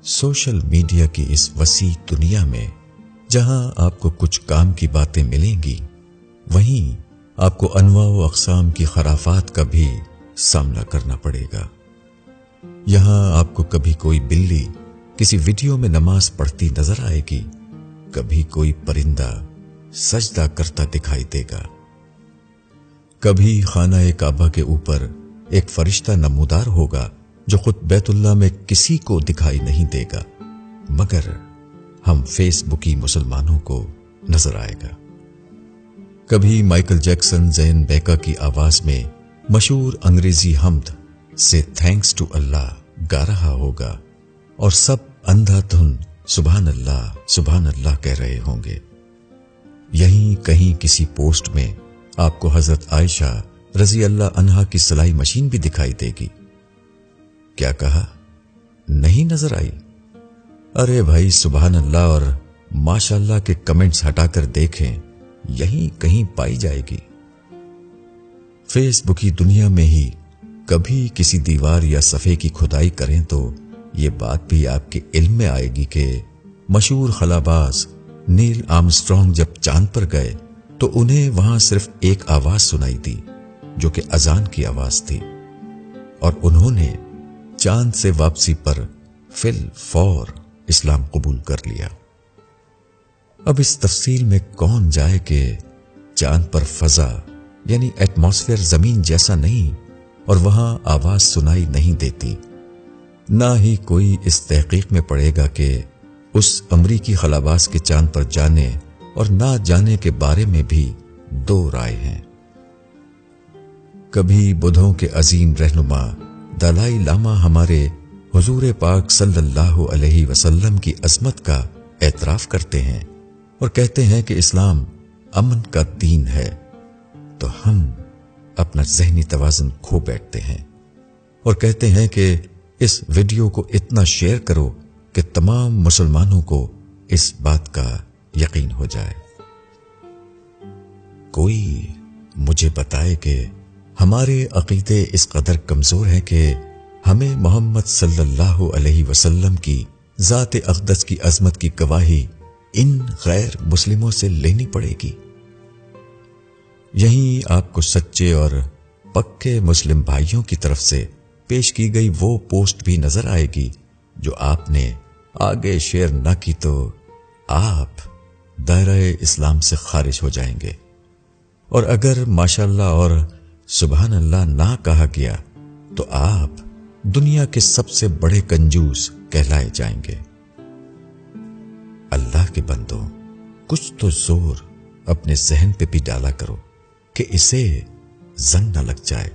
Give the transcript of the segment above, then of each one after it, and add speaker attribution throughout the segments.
Speaker 1: Social media की इस वसी दुनिया में जहां आपको कुछ काम की बातें मिलेंगी, वहीं आपको अनवा व अक़साम की खराफात का भी सामना करना पड़ेगा। यहां आपको कभी कोई बिल्ली किसी वीडियो में नमाज पढ़ती नजर आएगी, कभी कोई परिंदा सजदा करता दिखाई देगा, कभी खाना काबा के ऊपर एक फरिश्ता नमूदार होगा जो खुद बैतुल्लाह में किसी को दिखाई नहीं देगा, मगर हम फेसबुकी मुसलमानों को नजर आएगा। कभी माइकल जैक्सन ज़ैन बेका की आवाज में मशहूर अंग्रेजी हम्द से थैंक्स टू अल्लाह गा रहा होगा और सब अंधाधुन सुभान अल्लाह कह रहे होंगे। यहीं कहीं किसी पोस्ट में आपको हजरत आयशा रजी अल्लाह अन्हा की सिलाई मशीन भी दिखाई देगी। क्या कहा? नहीं नजर आई? अरे भाई, सुभान अल्लाह और माशाअल्लाह के कमेंट्स हटाकर देखें, यहीं कहीं पाई जाएगी। फेसबुक की दुनिया में ही कभी किसी दीवार या सफ़े की खुदाई करें तो ये बात भी आपके इल्म में आएगी कि मशहूर खलाबाज नील आर्मस्ट्रांग जब चांद पर गए तो उन्हें वहां सिर्फ एक आवाज सुनाई दी, जो कि अजान की आवाज थी, और उन्होंने चांद से वापसी पर फिल फौर इस्लाम कबूल कर लिया। अब इस तफसील में कौन जाए कि चांद पर फजा यानी एटमॉस्फेयर जमीन जैसा नहीं और वहां आवाज सुनाई नहीं देती। ना ही कोई इस तहकीक में पड़ेगा कि उस अमरीकी खलाबाज के चांद पर जाने और ना जाने के बारे में भी दो राय हैं। कभी बुद्धों के अजीम रहनुमा दलाई लामा हमारे हुजूर पाक सल्लल्लाहु अलैहि वसल्लम की अजमत का एतराफ करते हैं और कहते हैं कि इस्लाम अमन का दीन है, तो हम अपना ज़हनी तवाज़ुन खो बैठते हैं और कहते हैं कि इस वीडियो को इतना शेयर करो कि तमाम मुसलमानों को इस बात का यकीन हो जाए। कोई मुझे बताए कि हमारे अकीदे इस कदर कमजोर हैं कि हमें मोहम्मद सल्लल्लाहु अलैहि वसल्लम की ज़ात अक़दस की अज़मत की गवाही इन गैर मुस्लिमों से लेनी पड़ेगी। यहीं आपको सच्चे और पक्के मुस्लिम भाइयों की तरफ से पेश की गई वो पोस्ट भी नजर आएगी जो आपने आगे शेयर न की तो आप दायरे इस्लाम से खारिज हो जाएंगे, और अगर माशाअल्लाह और सुभान अल्लाह ना कहा गया तो आप दुनिया के सबसे बड़े कंजूस कहलाए जाएंगे। अल्लाह के बंदों, कुछ तो जोर अपने जहन पे भी डाला करो कि इसे जंग न लग जाए।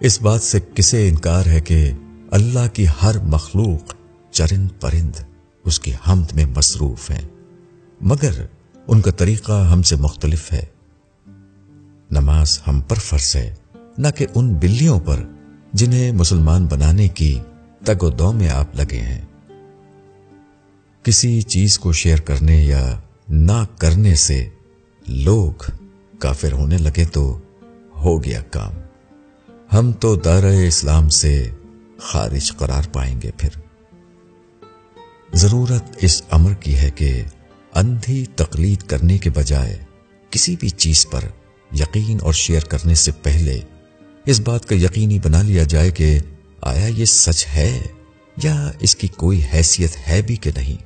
Speaker 1: इस बात से किसे इनकार है कि अल्लाह की हर मखलूक चरिंद परिंद उसकी हम्द में मसरूफ है, मगर उनका तरीका हमसे मुख्तलिफ है। नमाज हम पर फर्ज है, न कि उन बिल्लियों पर जिन्हें मुसलमान बनाने की तगोदौ में आप लगे हैं। किसी चीज को शेयर करने या ना करने से लोग काफिर होने लगे तो हो गया काम। हम तो दायरे इस्लाम से खारिज करार पाएंगे। फिर जरूरत इस अमर की है कि अंधी तकलीद करने के बजाय किसी भी चीज पर यकीन और शेयर करने से पहले इस बात का यकीनी बना लिया जाए कि आया ये सच है या इसकी कोई हैसियत है भी कि नहीं।